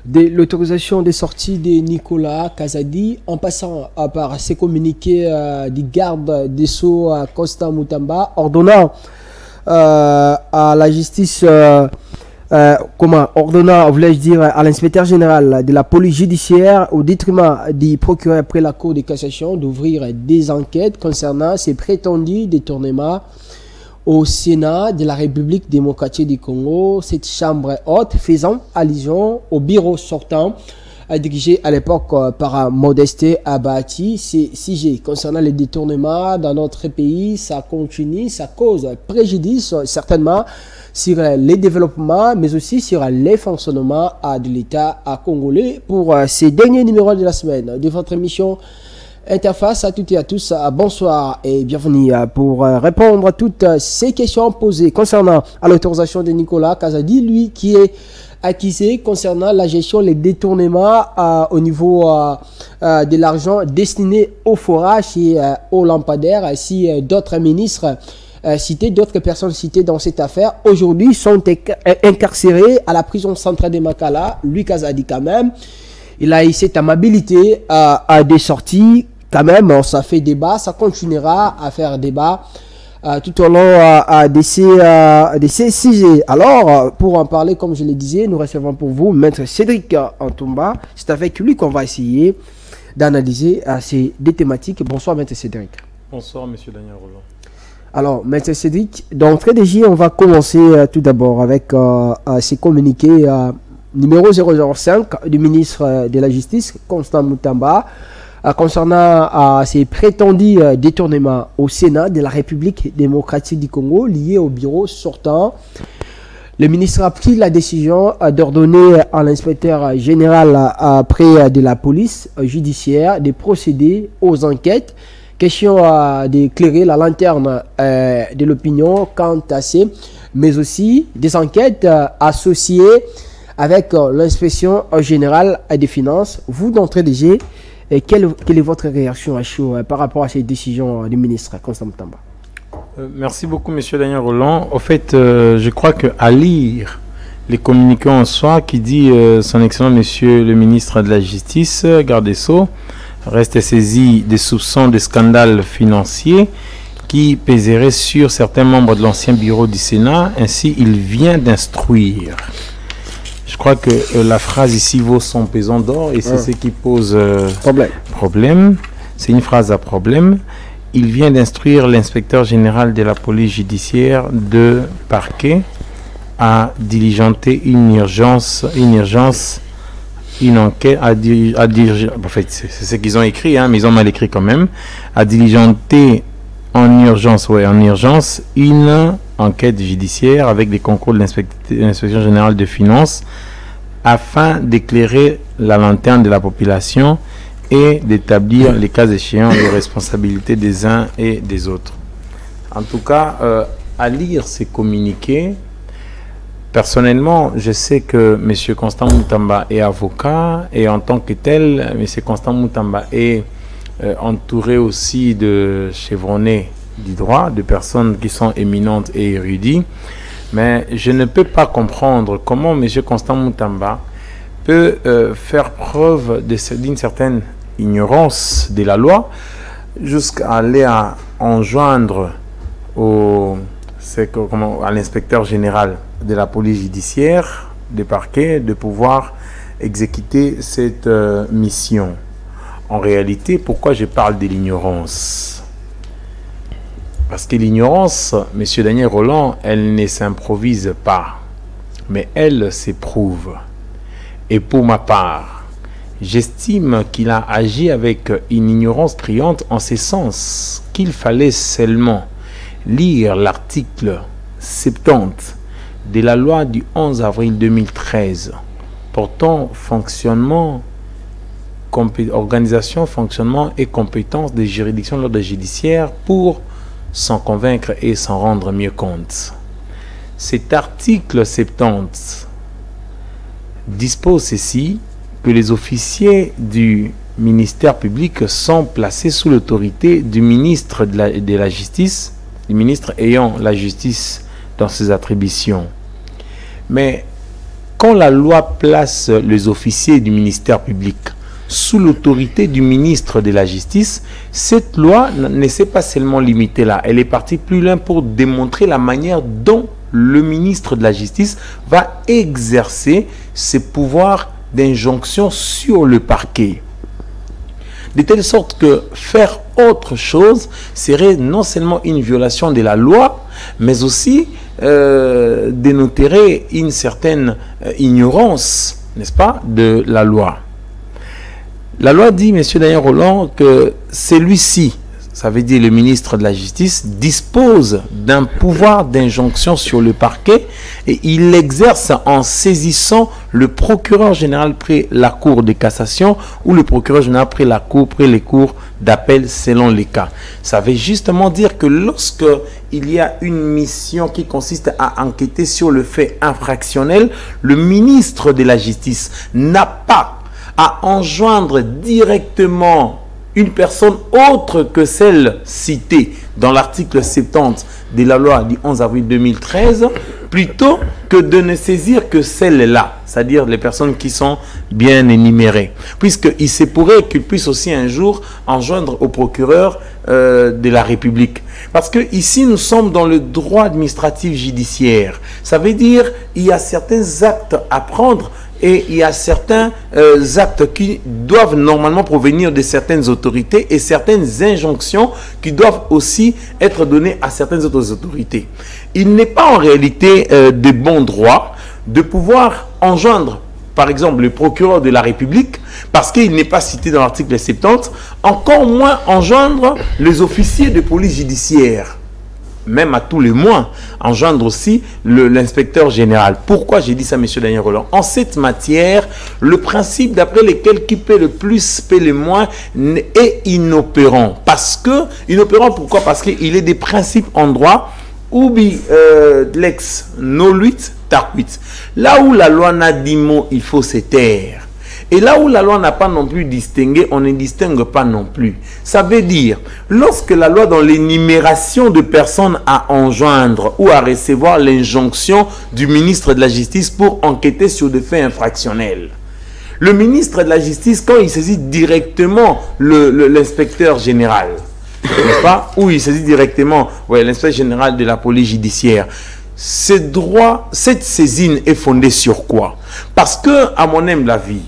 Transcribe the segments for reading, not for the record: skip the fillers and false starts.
de l'autorisation de sortie de Nicolas Kazadi, en passant par ses communiqués du garde des Sceaux Constant Moutamba, ordonnant à la justice, ordonnant, voulais-je dire, à l'inspecteur général de la police judiciaire, au détriment du procureur après la Cour de cassation, d'ouvrir des enquêtes concernant ces prétendus détournements au Sénat de la République démocratique du Congo, cette chambre haute faisant allusion au bureau sortant dirigé à l'époque par Modeste Abati. Ces sujets concernant les détournements dans notre pays, ça continue, ça cause préjudice certainement sur les développements, mais aussi sur les fonctionnements de l'État congolais. Pour ces derniers numéros de la semaine de votre émission Interface, à toutes et à tous, bonsoir et bienvenue pour répondre à toutes ces questions posées concernant l'autorisation de Nicolas Kazadi, lui qui est accusé concernant la gestion, les détournements au niveau de l'argent destiné au forage et aux lampadaires. Si d'autres ministres cités, d'autres personnes citées dans cette affaire, aujourd'hui sont incarcérés à la prison centrale de Makala. Lui, Kazadi, quand même, il a eu cette amabilité à des sorties. Quand même, ça fait débat, ça continuera à faire débat tout au long de ces sujets. Alors, pour en parler, comme je le disais, nous recevons pour vous Maître Cédric Antumba. C'est avec lui qu'on va essayer d'analyser ces deux thématiques. Bonsoir, Maître Cédric. Bonsoir, Monsieur Daniel Roland. Alors, Maître Cédric, d'entrée de jeu, on va commencer tout d'abord avec ces communiqués numéro 005 du ministre de la Justice, Constant Moutamba, concernant ces prétendus détournements au Sénat de la République démocratique du Congo liés au bureau sortant. Le ministre a pris la décision d'ordonner à l'inspecteur général près de la police judiciaire de procéder aux enquêtes. Question d'éclairer la lanterne de l'opinion quant à ces, mais aussi des enquêtes associées avec l'inspection générale des finances. Vous, d'entrée de jeu, quelle est votre réaction à chaud par rapport à ces décisions du ministre Constant Moutamba? Merci beaucoup, Monsieur Daniel Roland. Au fait, je crois qu'à lire les communiqués en soi qui dit son excellent Monsieur le ministre de la Justice, garde des Sceaux, reste saisi des soupçons de scandales financiers qui pèseraient sur certains membres de l'ancien bureau du Sénat. Ainsi, il vient d'instruire. Je crois que la phrase ici vaut son pesant d'or et c'est ce qui pose problème. C'est une phrase à problème. Il vient d'instruire l'inspecteur général de la police judiciaire de parquet à diligenter une enquête, en fait, c'est ce qu'ils ont écrit, hein, mais ils ont mal écrit quand même, à diligenter en urgence une enquête judiciaire avec des concours de l'inspection générale de finances afin d'éclairer la lanterne de la population et d'établir les cas échéants les responsabilités des uns et des autres. En tout cas, à lire ces communiqués, personnellement, je sais que M. Constant Moutamba est avocat et en tant que tel, M. Constant Moutamba est entouré aussi de chevronnés du droit, de personnes qui sont éminentes et érudites. Mais je ne peux pas comprendre comment M. Constant Moutamba peut faire preuve d'une certaine ignorance de la loi jusqu'à aller à enjoindre à l'inspecteur général de la police judiciaire, des parquets, de pouvoir exécuter cette mission. En réalité, pourquoi je parle de l'ignorance? Parce que l'ignorance, M. Daniel Roland, elle ne s'improvise pas, mais elle s'éprouve. Et pour ma part, j'estime qu'il a agi avec une ignorance criante en ce sens qu'il fallait seulement lire l'article 70 de la loi du 11 avril 2013 portant fonctionnement, organisation, fonctionnement et compétences des juridictions de l'ordre judiciaire pour s'en convaincre et s'en rendre mieux compte. Cet article 70 dispose ceci, que les officiers du ministère public sont placés sous l'autorité du ministre de la Justice, du ministre ayant la justice dans ses attributions. Mais quand la loi place les officiers du ministère public sous l'autorité du ministre de la Justice, cette loi ne s'est pas seulement limitée là. Elle est partie plus loin pour démontrer la manière dont le ministre de la Justice va exercer ses pouvoirs d'injonction sur le parquet. De telle sorte que faire autre chose serait non seulement une violation de la loi, mais aussi dénoterait une certaine ignorance, n'est-ce pas, de la loi. La loi dit, M. Daniel Rolland, que celui-ci, ça veut dire le ministre de la Justice, dispose d'un pouvoir d'injonction sur le parquet et il l'exerce en saisissant le procureur général près la Cour de cassation ou le procureur général près les cours d'appel selon les cas. Ça veut justement dire que lorsque il y a une mission qui consiste à enquêter sur le fait infractionnel, le ministre de la Justice n'a pas à enjoindre directement une personne autre que celle citée dans l'article 70 de la loi du 11 avril 2013, plutôt que de ne saisir que celle-là, c'est-à-dire les personnes qui sont bien énumérées. Puisqu'il se pourrait qu'il puisse aussi un jour enjoindre au procureur de la République. Parce que ici, nous sommes dans le droit administratif judiciaire. Ça veut dire qu'il y a certains actes à prendre et il y a certains actes qui doivent normalement provenir de certaines autorités et certaines injonctions qui doivent aussi être données à certaines autres autorités. Il n'est pas en réalité de bon droit de pouvoir enjoindre, par exemple, le procureur de la République, parce qu'il n'est pas cité dans l'article 70, encore moins enjoindre les officiers de police judiciaire. Même à tous les moins, enjoindre aussi l'inspecteur général. Pourquoi j'ai dit ça, M. Daniel Rolland? En cette matière, le principe d'après lequel qui paie le plus, paie le moins, est inopérant. Parce que, inopérant pourquoi? Parce qu'il est des principes en droit, ubi lex noluit taquit. Là où la loi n'a dit mot, il faut se taire. Et là où la loi n'a pas non plus distingué, on ne distingue pas non plus. Ça veut dire, lorsque la loi dans l'énumération de personnes à enjoindre ou à recevoir l'injonction du ministre de la Justice pour enquêter sur des faits infractionnels, le ministre de la Justice, quand il saisit directement l'inspecteur général, n'est-ce pas, ou il saisit directement l'inspecteur général de la police judiciaire, cette saisine est fondée sur quoi? Parce que, à mon humble avis,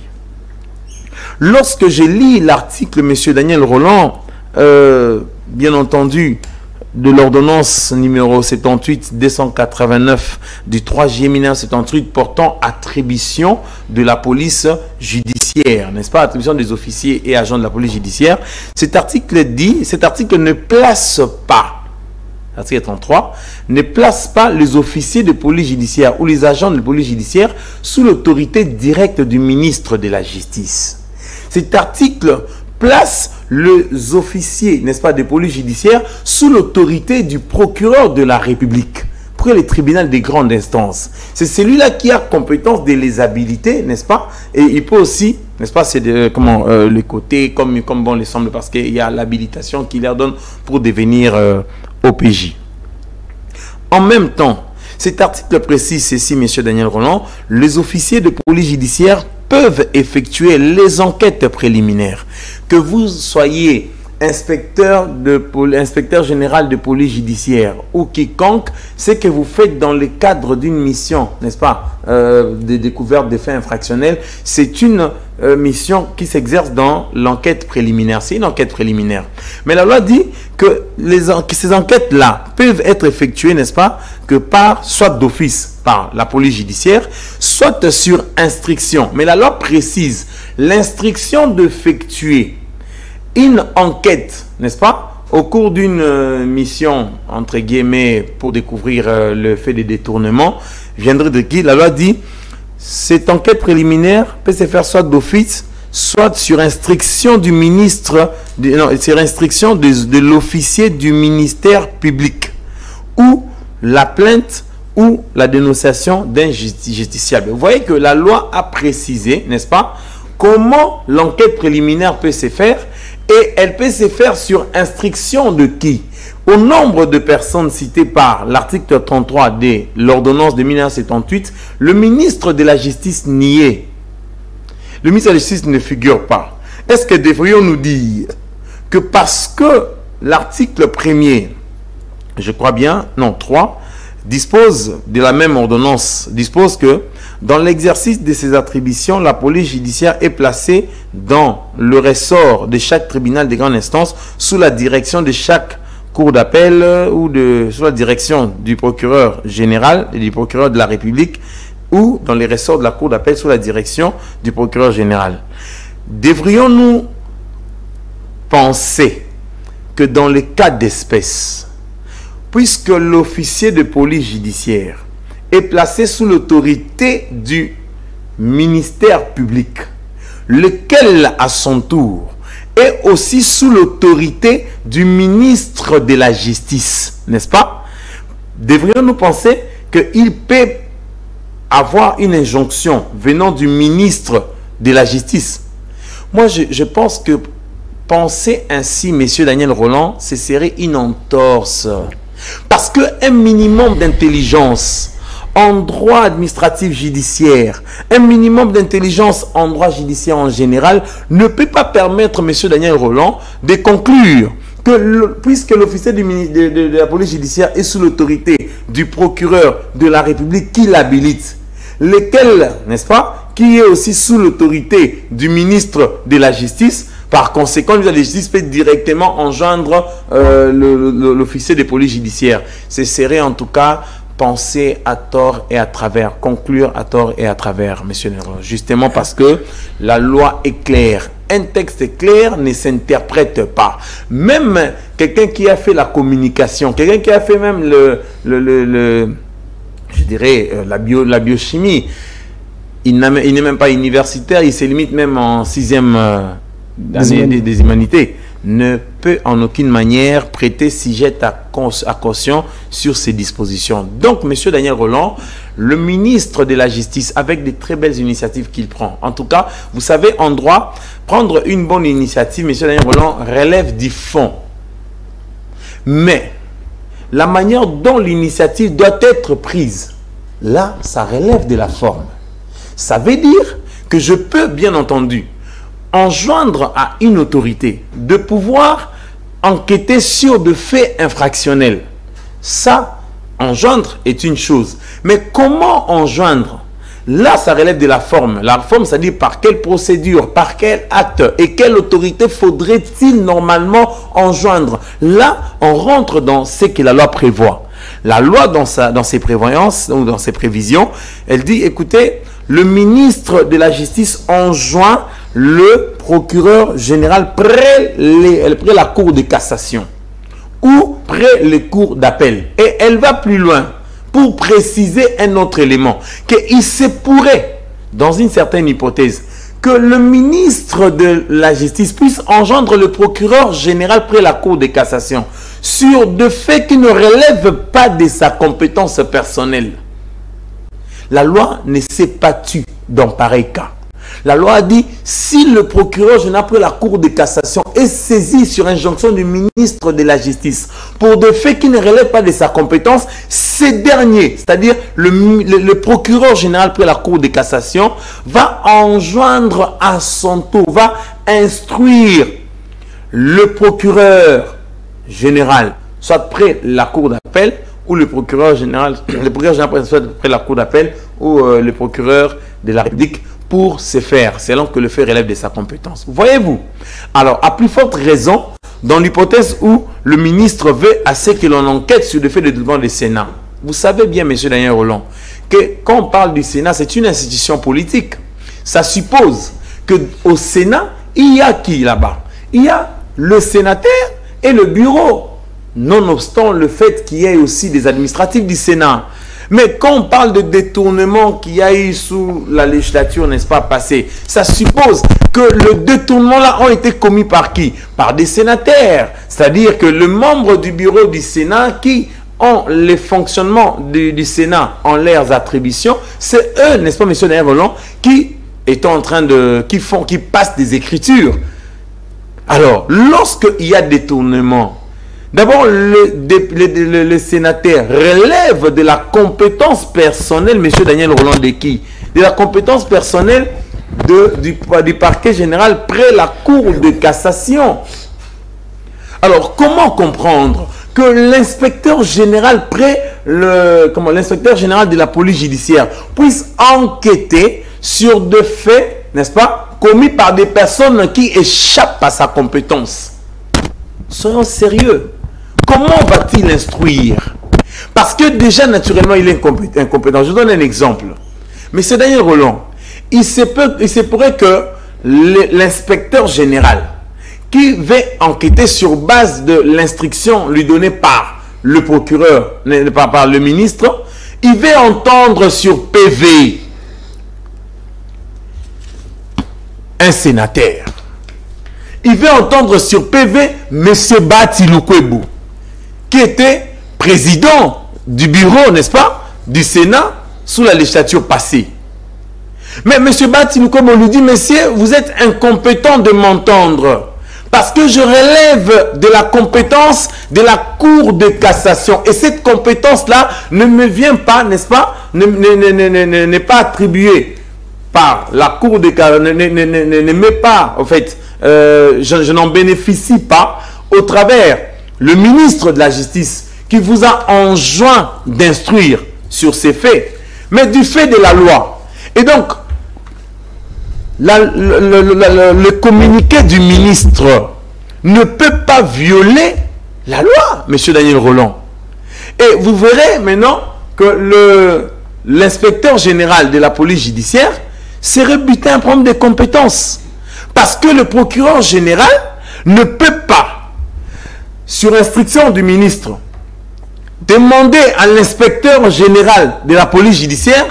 lorsque je lis l'article, M. Daniel Rolland, bien entendu, de l'ordonnance numéro 78-289 du 3 juillet 1978 portant attribution de la police judiciaire, n'est-ce pas, attribution des officiers et agents de la police judiciaire, cet article ne place pas, l'article 33, ne place pas les officiers de police judiciaire ou les agents de police judiciaire sous l'autorité directe du ministre de la Justice. Cet article place les officiers, n'est-ce pas, de police judiciaire sous l'autorité du procureur de la République pour les tribunaux des grandes instances. C'est celui-là qui a compétence de les habiliter, n'est-ce pas? Et il peut aussi, n'est-ce pas, c'est les côtés comme bon les semble, parce qu'il y a l'habilitation qui leur donne pour devenir OPJ. En même temps, cet article précise ceci, M. Daniel Rolland, les officiers de police judiciaire peuvent effectuer les enquêtes préliminaires. Que vous soyez inspecteur général de police judiciaire ou quiconque, ce que vous faites dans le cadre d'une mission, n'est-ce pas, de découverte des faits infractionnels, c'est une mission qui s'exerce dans l'enquête préliminaire. C'est une enquête préliminaire. Mais la loi dit que ces enquêtes-là peuvent être effectuées, n'est-ce pas, que soit d'office par la police judiciaire, soit sur instruction. Mais la loi précise l'instruction d'effectuer une enquête, n'est-ce pas, au cours d'une mission, entre guillemets, pour découvrir le fait des détournements, viendrait de qui? La loi dit, cette enquête préliminaire peut se faire soit d'office, soit sur instruction du ministre, sur instruction de l'officier du ministère public, ou la plainte ou la dénonciation d'un justiciable. Vous voyez que la loi a précisé, n'est-ce pas, comment l'enquête préliminaire peut se faire Et elle peut se faire sur instruction de qui? Au nombre de personnes citées par l'article 33 de l'ordonnance de 1978, le ministre de la Justice n'y est. Le ministre de la Justice ne figure pas. Est-ce que devrions-nous dire que parce que l'article 1er, je crois bien, non, 3, dispose de la même ordonnance, dispose que dans l'exercice de ses attributions, la police judiciaire est placée dans le ressort de chaque tribunal de grande instance sous la direction de chaque cour d'appel ou sous la direction du procureur général et du procureur de la République ou dans les ressorts de la cour d'appel sous la direction du procureur général. Devrions-nous penser que dans les cas d'espèce, puisque l'officier de police judiciaire est placé sous l'autorité du ministère public, lequel à son tour est aussi sous l'autorité du ministre de la Justice, n'est-ce pas? Devrions-nous penser qu'il peut avoir une injonction venant du ministre de la Justice? Moi, je pense que penser ainsi, messieurs Daniel Roland, ce serait une entorse. Parce qu'un minimum d'intelligence en droit administratif judiciaire, un minimum d'intelligence en droit judiciaire en général, ne peut pas permettre, monsieur Daniel Roland, de conclure que puisque l'officier de la police judiciaire est sous l'autorité du procureur de la République qui l'habilite, lequel, n'est-ce pas, qui est aussi sous l'autorité du ministre de la Justice, par conséquent, le ministre de la Justice peut directement enjoindre l'officier de police judiciaire. Ce serait en tout cas penser à tort et à travers, conclure à tort et à travers, monsieur Nero. Justement parce que la loi est claire. Un texte clair ne s'interprète pas. Même quelqu'un qui a fait la communication, quelqu'un qui a fait même je dirais, la biochimie, il n'est même pas universitaire, il se limite même en 6e année des humanités, ne peut en aucune manière prêter sujet à caution sur ces dispositions. Donc, monsieur Daniel Roland, le ministre de la Justice, avec des très belles initiatives qu'il prend, en tout cas, vous savez, en droit, prendre une bonne initiative, monsieur Daniel Roland, relève du fond. Mais, la manière dont l'initiative doit être prise, là, ça relève de la forme. Ça veut dire que je peux, bien entendu, enjoindre à une autorité de pouvoir enquêter sur des faits infractionnels. Ça, enjoindre est une chose. Mais comment enjoindre? Là, ça relève de la forme. La forme, c'est-à-dire par quelle procédure, par quel acte et quelle autorité faudrait-il normalement enjoindre? Là, on rentre dans ce que la loi prévoit. La loi, dans ses prévoyances, ou dans ses prévisions, elle dit, écoutez, le ministre de la Justice enjoint le procureur général près la cour de cassation ou près les cours d'appel. Et elle va plus loin pour préciser un autre élément, qu'il se pourrait, dans une certaine hypothèse, que le ministre de la Justice puisse enjoindre le procureur général près la cour de cassation sur des faits qui ne relèvent pas de sa compétence personnelle. La loi ne s'est pas tue dans pareil cas. La loi a dit, si le procureur général près la cour de cassation est saisi sur injonction du ministre de la Justice pour des faits qui ne relèvent pas de sa compétence, ces derniers, c'est-à-dire le procureur général près la cour de cassation, va enjoindre à son tour, va instruire le procureur général, soit près la cour d'appel, ou le procureur général soit près la cour d'appel, ou le procureur de la République, pour se faire, selon que le fait relève de sa compétence. Voyez-vous? Alors, à plus forte raison, dans l'hypothèse où le ministre veut assez que l'on enquête sur le fait de détournement du Sénat. Vous savez bien, monsieur Daniel Roland, que quand on parle du Sénat, c'est une institution politique. Ça suppose qu'au Sénat, il y a qui là-bas? Il y a le sénateur et le bureau. Nonobstant le fait qu'il y ait aussi des administratifs du Sénat. Mais quand on parle de détournement qu'il y a eu sous la législature, n'est-ce pas, passée, ça suppose que le détournement-là a été commis par qui? Par des sénateurs. C'est-à-dire que le membre du bureau du Sénat qui ont les fonctionnements du Sénat en leurs attributions, c'est eux, n'est-ce pas, monsieur Daniel Roland, qui passent des écritures Alors, lorsqu'il y a détournement, d'abord, le sénateur relève de la compétence personnelle, M. Daniel Roland, de qui? De la compétence personnelle du parquet général près la Cour de cassation. Alors, comment comprendre que l'inspecteur général l'inspecteur général de la police judiciaire puisse enquêter sur des faits, n'est-ce pas, commis par des personnes qui échappent à sa compétence? Soyons sérieux. Comment va-t-il instruire? Parce que déjà, naturellement, il est incompétent. Je donne un exemple. Monsieur Daniel Roland, il se pourrait que l'inspecteur général qui va enquêter sur base de l'instruction lui donnée par le procureur, par le ministre, il va entendre sur PV un sénateur. Il va entendre sur PV M. Bati Lukwebo, qui était président du bureau, n'est-ce pas, du Sénat sous la législature passée. Mais M. Bati Lukwebo lui dit, monsieur, vous êtes incompétent de m'entendre. Parce que je relève de la compétence de la Cour de cassation. Et cette compétence-là ne me vient pas, n'est-ce pas, n'est pas attribuée par la Cour de cassation, ne met pas, en fait, je n'en bénéficie pas au travers le ministre de la Justice qui vous a enjoint d'instruire sur ces faits, mais du fait de la loi. Et donc, le communiqué du ministre ne peut pas violer la loi, M. Daniel Roland. Et vous verrez maintenant que l'inspecteur général de la police judiciaire serait buté un problème de compétences. Parce que le procureur général ne peut pas, sur instruction du ministre, demander à l'inspecteur général de la police judiciaire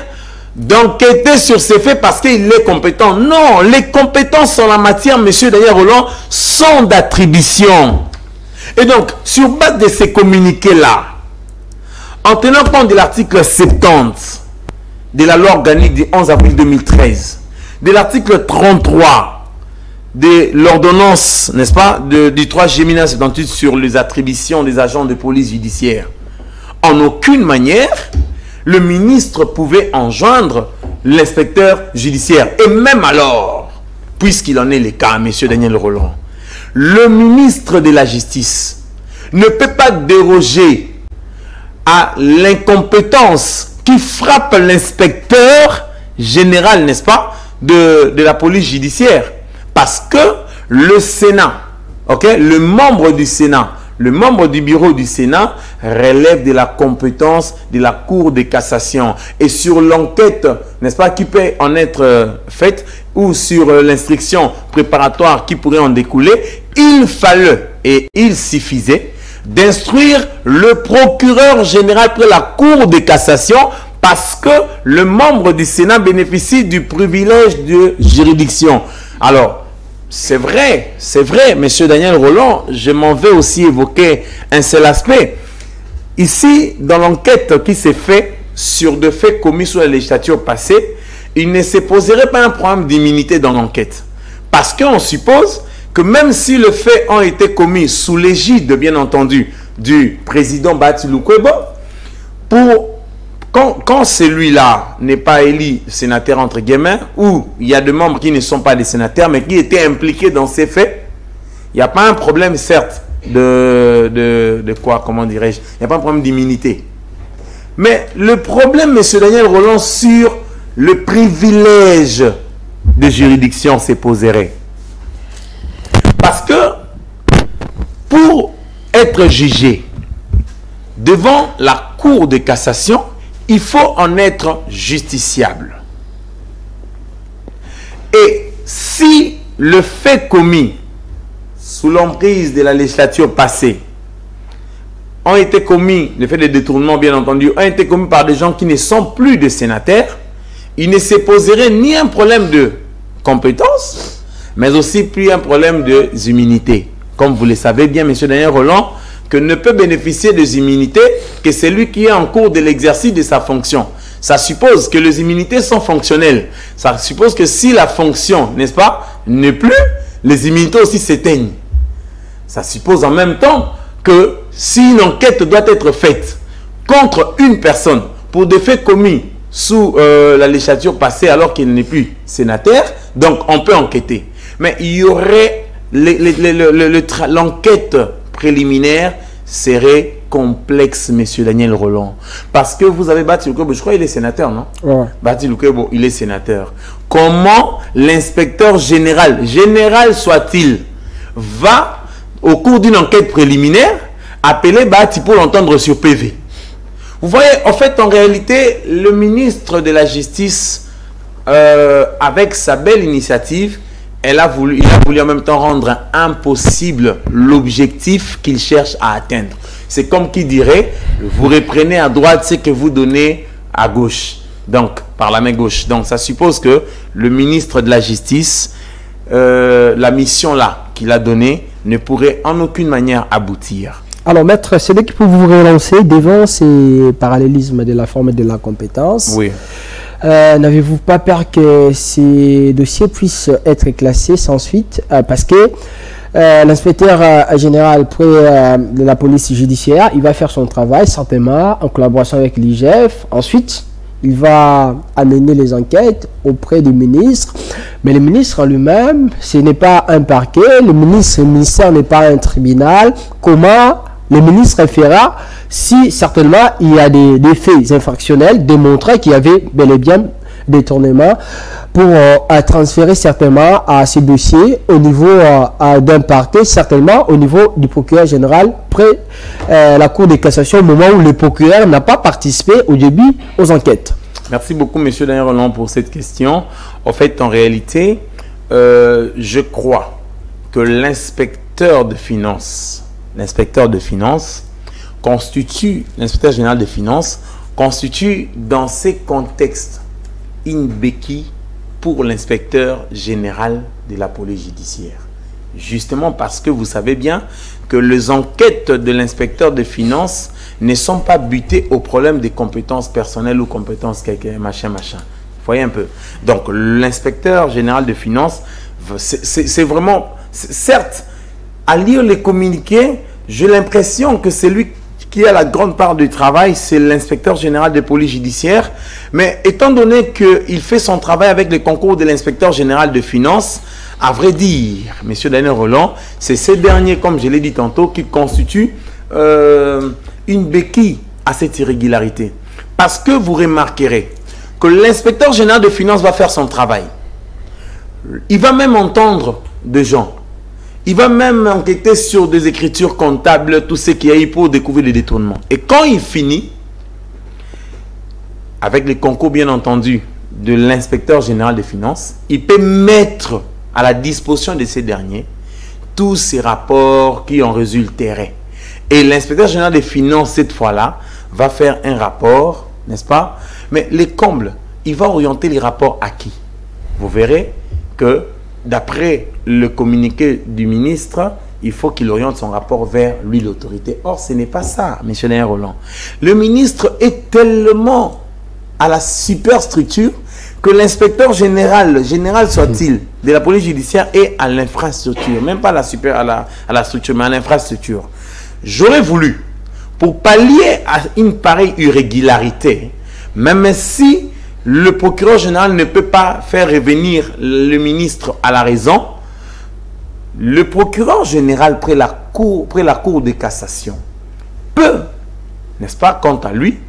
d'enquêter sur ces faits parce qu'il est compétent. Non, les compétences en la matière, M. Daniel Roland, sont d'attribution. Et donc, sur base de ces communiqués-là, en tenant compte de l'article 70 de la loi organique du 11 avril 2013, de l'article 33 de l'ordonnance, n'est-ce pas, du 3 juillet 1978 sur les attributions des agents de police judiciaire, en aucune manière, le ministre pouvait enjoindre l'inspecteur judiciaire. Et même alors, puisqu'il en est le cas, M. Daniel Roland, le ministre de la Justice ne peut pas déroger à l'incompétence qui frappe l'inspecteur général, n'est-ce pas, de la police judiciaire. Parce que le Sénat, le membre du Sénat, le membre du bureau du Sénat relève de la compétence de la Cour de cassation. Et sur l'enquête, n'est-ce pas, qui peut en être faite, ou sur l'instruction préparatoire qui pourrait en découler, il fallait et il suffisait d'instruire le procureur général près la Cour de cassation parce que le membre du Sénat bénéficie du privilège de juridiction. Alors, c'est vrai, M. Daniel Roland, je m'en vais aussi évoquer un seul aspect. Ici, dans l'enquête qui s'est faite sur des faits commis sous la législature passée, il ne se poserait pas un problème d'immunité dans l'enquête. Parce qu'on suppose que même si les faits ont été commis sous l'égide, bien entendu, du président Bati Lukwebo, quand celui-là n'est pas élu sénateur entre guillemets, ou il y a des membres qui ne sont pas des sénateurs, mais qui étaient impliqués dans ces faits, il n'y a pas un problème, certes, de quoi, comment dirais-je, il n'y a pas un problème d'immunité. Mais le problème, M. Daniel Roland, sur le privilège de juridiction se poserait. Parce que pour être jugé devant la Cour de cassation, il faut en être justiciable. Et si le fait commis sous l'emprise de la législature passée ont été commis, le fait de détournement bien entendu, ont été commis par des gens qui ne sont plus des sénateurs, il ne se poserait ni un problème de compétence, mais aussi plus un problème des immunités. Comme vous le savez bien, M. Daniel Roland, que ne peut bénéficier des immunités que celui qui est en cours de l'exercice de sa fonction. Ça suppose que les immunités sont fonctionnelles. Ça suppose que si la fonction, n'est-ce pas, n'est plus, les immunités aussi s'éteignent. Ça suppose en même temps que si une enquête doit être faite contre une personne pour des faits commis sous la législature passée alors qu'il n'est plus sénateur, donc on peut enquêter. Mais il y aurait l'enquête préliminaire serait complexe, monsieur Daniel Roland. Parce que vous avez Bati Lukebo, je crois qu'il est sénateur, non? Ouais. Bati Lukebo, il est sénateur. Comment l'inspecteur général soit-il, va, au cours d'une enquête préliminaire, appeler Bati pour l'entendre sur PV? Vous voyez, en fait, en réalité, le ministre de la Justice, avec sa belle initiative, il a voulu en même temps rendre impossible l'objectif qu'il cherche à atteindre. C'est comme qui dirait, vous reprenez à droite ce que vous donnez à gauche, donc par la main gauche. Donc ça suppose que le ministre de la Justice, la mission là qu'il a donnée, ne pourrait en aucune manière aboutir. Alors, maître, c'est dès que vous vous relancer devant ces parallélismes de la forme et de la compétence. Oui. N'avez-vous pas peur que ces dossiers puissent être classés sans suite parce que l'inspecteur général de la police judiciaire, il va faire son travail certainement en collaboration avec l'IGF. Ensuite, il va amener les enquêtes auprès du ministre. Mais le ministre en lui-même, ce n'est pas un parquet. Le ministère n'est pas un tribunal. Comment le ministre fera si certainement il y a des faits infractionnels démontrant qu'il y avait bel et bien détournement pour transférer certainement à ces dossiers au niveau d'un parquet, certainement au niveau du procureur général près la Cour de cassation au moment où le procureur n'a pas participé au début aux enquêtes. Merci beaucoup, monsieur Daniel Roland, pour cette question. En fait, en réalité, je crois que l'inspecteur de finances constitue, l'inspecteur général des finances constitue dans ces contextes une béquille pour l'inspecteur général de la police judiciaire. Justement parce que vous savez bien que les enquêtes de l'inspecteur des finances ne sont pas butées au problème des compétences personnelles ou compétences machin. Vous voyez un peu. Donc l'inspecteur général des finances, c'est vraiment, certes, à lire les communiqués, j'ai l'impression que c'est lui qui a la grande part du travail, c'est l'inspecteur général de police judiciaire. Mais étant donné qu'il fait son travail avec le concours de l'inspecteur général de finances, à vrai dire, monsieur Daniel Roland, c'est ces derniers, comme je l'ai dit tantôt, qui constituent une béquille à cette irrégularité. Parce que vous remarquerez que l'inspecteur général de finances va faire son travail. Il va même entendre des gens. Il va même enquêter sur des écritures comptables, tout ce qu'il y a eu pour découvrir les détournements. Et quand il finit, avec les concours bien entendu de l'inspecteur général des finances, il peut mettre à la disposition de ces derniers tous ces rapports qui en résulteraient. Et l'inspecteur général des finances, cette fois-là, va faire un rapport, n'est-ce pas? Mais les combles, il va orienter les rapports à qui? Vous verrez que d'après le communiqué du ministre, il faut qu'il oriente son rapport vers lui, l'autorité. Or, ce n'est pas ça, M. Daniel Roland. Le ministre est tellement à la superstructure que l'inspecteur général soit-il, de la police judiciaire est à l'infrastructure. Même pas à la structure, mais à l'infrastructure. J'aurais voulu, pour pallier à une pareille irrégularité, même si le procureur général ne peut pas faire revenir le ministre à la raison, le procureur général près la cour de cassation peut, n'est-ce pas, quant à lui,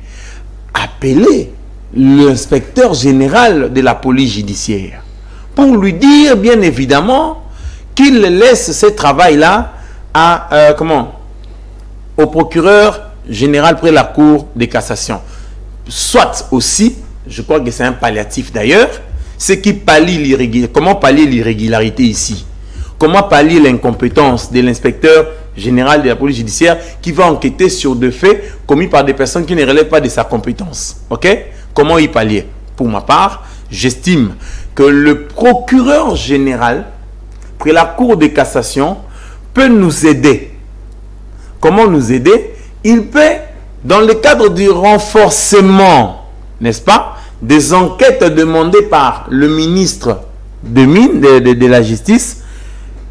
appeler l'inspecteur général de la police judiciaire pour lui dire, bien évidemment, qu'il laisse ce travail-là à, au procureur général près la cour de cassation. Soit aussi, je crois que c'est un palliatif d'ailleurs, ce qui pallie l'irrégularité. Comment pallier l'irrégularité ici? Comment pallier l'incompétence de l'inspecteur général de la police judiciaire qui va enquêter sur des faits commis par des personnes qui ne relèvent pas de sa compétence? Ok? Comment y pallier? Pour ma part, j'estime que le procureur général, près la cour de cassation, peut nous aider. Comment nous aider? Il peut, dans le cadre du renforcement, n'est-ce pas, des enquêtes demandées par le ministre de la Justice,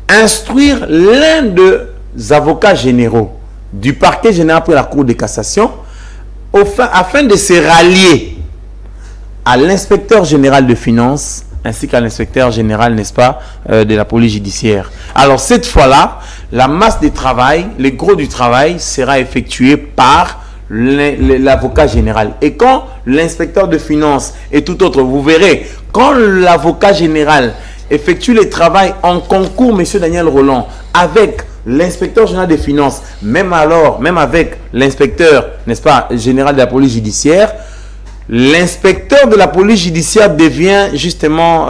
instruire l'un avocats généraux du parquet général pour la Cour de cassation afin de se rallier à l'inspecteur général de finances ainsi qu'à l'inspecteur général, n'est-ce pas, de la police judiciaire. Alors cette fois-là, la masse de travail, le gros du travail sera effectué par l'avocat général. Et quand l'inspecteur de finances et tout autre, vous verrez, quand l'avocat général effectue le travail en concours, monsieur Daniel Rolland, avec l'inspecteur général des finances, même avec l'inspecteur, n'est-ce pas, général de la police judiciaire, l'inspecteur de la police judiciaire devient justement,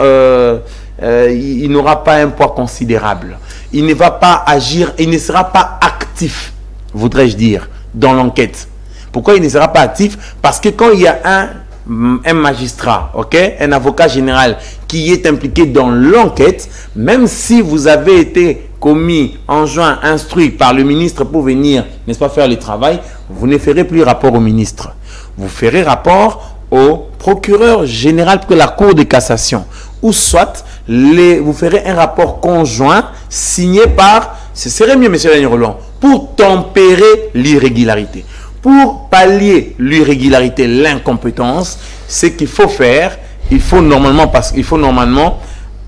il n'aura pas un poids considérable. Il ne va pas agir, il ne sera pas actif, voudrais-je dire, dans l'enquête. Pourquoi il ne sera pas actif? Parce que quand il y a un magistrat, un avocat général qui est impliqué dans l'enquête, même si vous avez été commis, enjoint, instruit par le ministre pour venir, n'est-ce pas, faire le travail, vous ne ferez plus rapport au ministre. Vous ferez rapport au procureur général pour la Cour de cassation. Ou soit, vous ferez un rapport conjoint signé par, ce serait mieux, monsieur Daniel Rolland, pour tempérer l'irrégularité. Pour pallier l'irrégularité, l'incompétence, ce qu'il faut faire, il faut normalement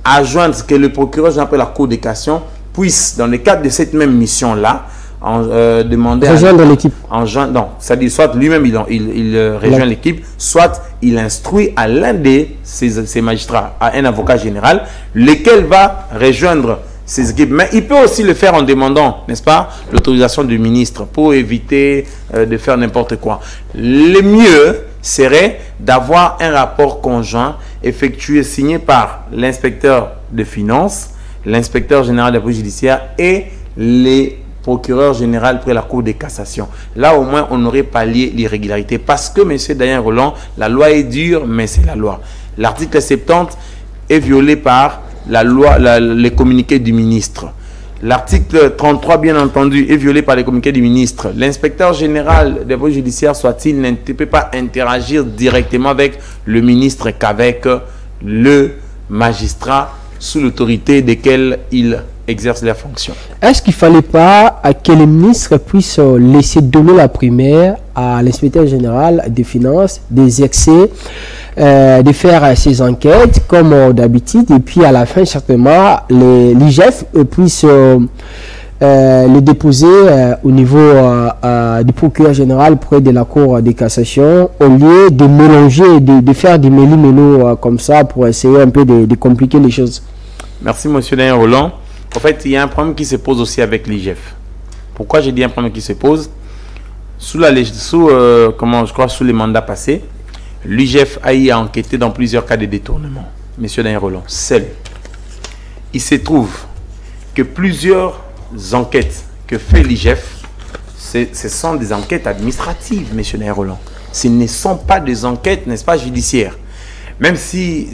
adjoindre que le procureur général pour la Cour de cassation puisse, dans le cadre de cette même mission-là, demander rejoindre l'équipe. Non, c'est-à-dire soit lui-même il rejoint l'équipe, soit il instruit à l'un de ses magistrats, à un avocat général, lequel va rejoindre ses équipes. Mais il peut aussi le faire en demandant, n'est-ce pas, l'autorisation du ministre pour éviter de faire n'importe quoi. Le mieux serait d'avoir un rapport conjoint effectué, signé par l'inspecteur de finances, l'inspecteur général de la police judiciaire et les procureurs général près la Cour de cassation. Là, au moins, on aurait pallié l'irrégularité. Parce que, monsieur Daniel Rolland, la loi est dure, mais c'est la loi. L'article 70 est violé par la loi, les communiqués du ministre. L'article 33, bien entendu, est violé par les communiqués du ministre. L'inspecteur général de la police judiciaire, soit-il, ne peut pas interagir directement avec le ministre qu'avec le magistrat sous l'autorité desquels il exerce la fonction. Est-ce qu'il ne fallait pas que le ministre puisse laisser donner la primaire à l'inspecteur général des finances, des excès, de faire ses enquêtes comme d'habitude, et puis à la fin, certainement, l'IGF puisse les déposer au niveau du procureur général près de la Cour de cassation, au lieu de mélanger, de faire des méli-mélo comme ça pour essayer un peu de compliquer les choses? Merci, monsieur Daniel Rolland. En fait, il y a un problème qui se pose aussi avec l'IGF. Pourquoi j'ai dit un problème qui se pose? Sous les mandats passés, l'IGF a enquêté dans plusieurs cas de détournement. Monsieur Daniel Rolland, seul. Il se trouve que plusieurs enquêtes que fait l'IGF, ce sont des enquêtes administratives, monsieur Daniel Rolland. Ce ne sont pas des enquêtes, n'est-ce pas, judiciaires. Même si,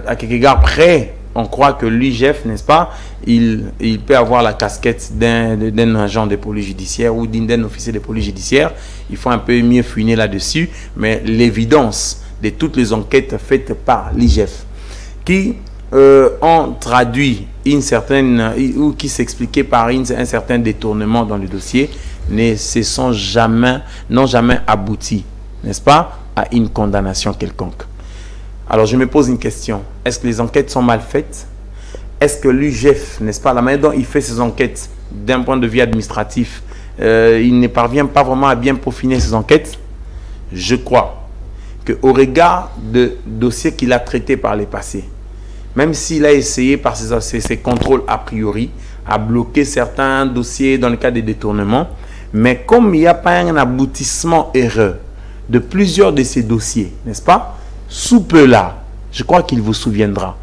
à quelque égard près, on croit que l'IGF, n'est-ce pas, il peut avoir la casquette d'un agent de police judiciaire ou d'un officier de police judiciaire. Il faut un peu mieux fouiner là-dessus. Mais l'évidence de toutes les enquêtes faites par l'IGF qui ont traduit une certaine, ou qui s'expliquaient par un certain détournement dans le dossier, n'ont jamais abouti, n'est-ce pas, à une condamnation quelconque. Alors je me pose une question. Est-ce que les enquêtes sont mal faites? Est-ce que l'IGF, n'est-ce pas, la manière dont il fait ses enquêtes d'un point de vue administratif, il ne parvient pas vraiment à bien peaufiner ses enquêtes? Je crois qu'au regard de dossiers qu'il a traités par le passé, même s'il a essayé par ses contrôles a priori à bloquer certains dossiers dans le cas des détournements, mais comme il n'y a pas un aboutissement heureux de plusieurs de ces dossiers, n'est-ce pas, sous peu là, je crois qu'il vous souviendra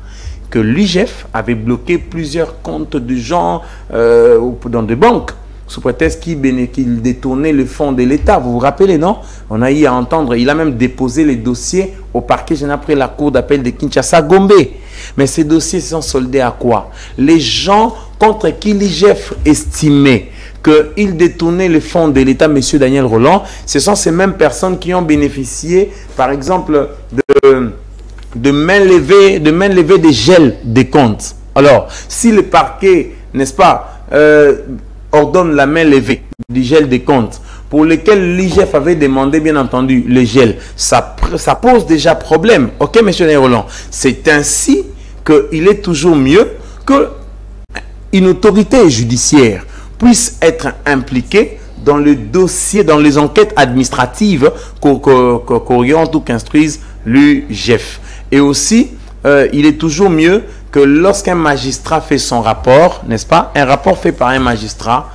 que l'IGF avait bloqué plusieurs comptes de gens dans des banques sous prétexte qu'il détournait le fonds de l'État. Vous vous rappelez, non? On a eu à entendre, il a même déposé les dossiers au parquet général après la cour d'appel de Kinshasa, Gombe. Mais ces dossiers se sont soldés à quoi? Les gens contre qui l'IGF estimait qu'il détournait le fonds de l'État, M. Daniel Rolland, ce sont ces mêmes personnes qui ont bénéficié, par exemple, de main levée des gels des comptes. Alors, si le parquet, n'est-ce pas, ordonne la main levée du gel des comptes, pour lesquels l'IGF avait demandé, bien entendu, le gel, ça pose déjà problème. Ok, monsieur Daniel Roland? C'est ainsi qu'il est toujours mieux qu'une autorité judiciaire puisse être impliquée dans le dossier, dans les enquêtes administratives qu'oriente ou qu'instruise l'UGF. Et aussi, il est toujours mieux que lorsqu'un magistrat fait son rapport, n'est-ce pas? Un rapport fait par un magistrat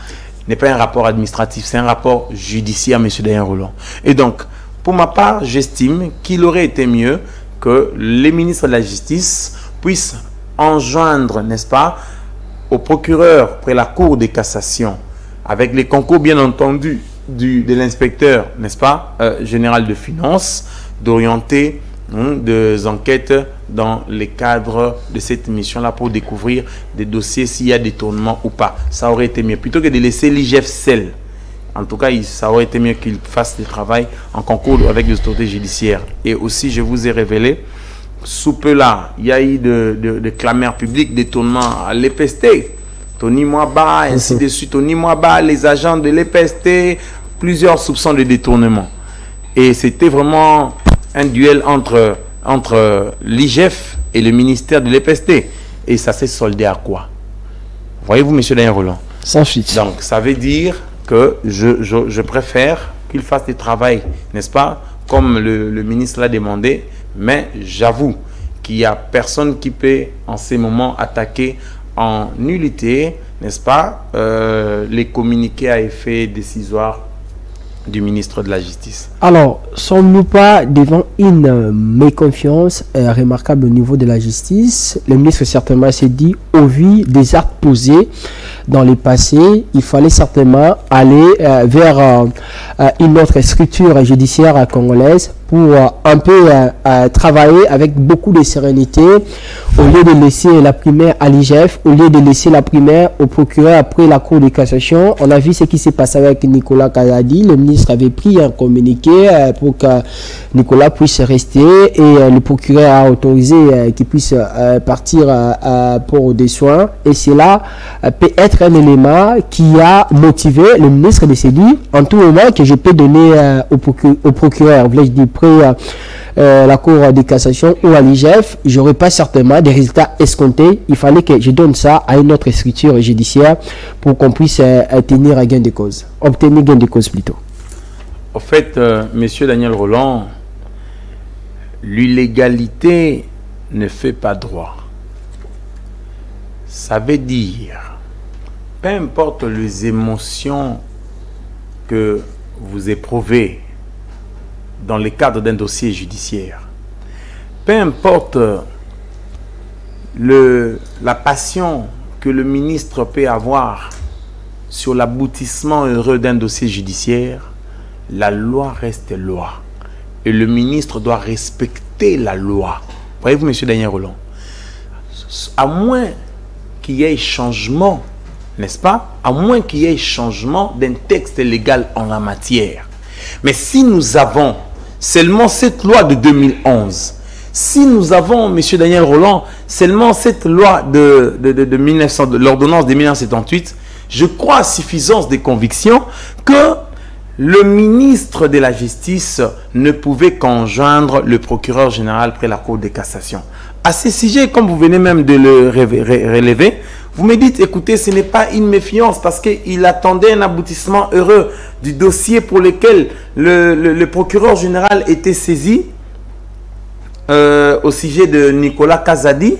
n'est pas un rapport administratif, c'est un rapport judiciaire, monsieur Daniel Roland. Et donc, pour ma part, j'estime qu'il aurait été mieux que les ministres de la Justice puissent enjoindre, n'est-ce pas, au procureur près la Cour de cassation, avec les concours, bien entendu, de l'inspecteur, n'est-ce pas, général de finances, d'orienter des enquêtes dans les cadres de cette mission-là pour découvrir des dossiers s'il y a détournement ou pas. Ça aurait été mieux. Plutôt que de laisser l'IGF seul. En tout cas, ça aurait été mieux qu'il fasse le travail en concours avec les autorités judiciaires. Et aussi, je vous ai révélé, sous peu là, il y a eu de clameurs publiques, détournement à l'EPST. Tony Mwaba, ainsi de suite. Tony Mwaba, les agents de l'EPST, plusieurs soupçons de détournement. Et c'était vraiment un duel entre l'IGF et le ministère de l'EPST. Et ça s'est soldé à quoi? Voyez-vous, monsieur Daniel Roland? Sans suite. Donc, ça veut dire que je préfère qu'il fasse le travail, n'est-ce pas, comme le ministre l'a demandé, mais j'avoue qu'il n'y a personne qui peut, en ces moments, attaquer en nullité, n'est-ce pas, les communiqués à effet décisoire du ministre de la Justice. Alors, sommes-nous pas devant une méconfiance remarquable au niveau de la justice? Le ministre certainement s'est dit, au vu des actes posés dans le passé, il fallait certainement aller vers une autre structure judiciaire congolaise pour un peu travailler avec beaucoup de sérénité, au lieu de laisser la primaire à l'IGF, au lieu de laisser la primaire au procureur après la Cour de cassation. On a vu ce qui s'est passé avec Nicolas Kazadi. Le ministre avait pris un communiqué pour que Nicolas puisse rester et le procureur a autorisé qu'il puisse partir pour des soins. Et cela peut être un élément qui a motivé le ministre de se dire en tout moment que je peux donner au procureur, voulais-je dire, après la Cour de cassation ou à l'IGF, j'aurais pas certainement des résultats escomptés. Il fallait que je donne ça à une autre structure judiciaire pour qu'on puisse obtenir gain de cause plutôt. En fait, monsieur Daniel Roland, l'illégalité ne fait pas droit. Ça veut dire, peu importe les émotions que vous éprouvez dans le cadre d'un dossier judiciaire, peu importe la passion que le ministre peut avoir sur l'aboutissement heureux d'un dossier judiciaire, la loi reste loi. Et le ministre doit respecter la loi. Voyez-vous, monsieur Daniel Roland, à moins qu'il y ait changement, n'est-ce pas? À moins qu'il y ait changement d'un texte légal en la matière. Mais si nous avons seulement cette loi de 2011, si nous avons, monsieur Daniel Roland, seulement cette loi de l'ordonnance de 1978, je crois à suffisance de conviction que le ministre de la Justice ne pouvait qu'enjoindre le procureur général près la Cour de cassation. À ce sujet, comme vous venez même de le relever, vous me dites, écoutez, ce n'est pas une méfiance parce qu'il attendait un aboutissement heureux du dossier pour lequel le procureur général était saisi au sujet de Nicolas Kazadi.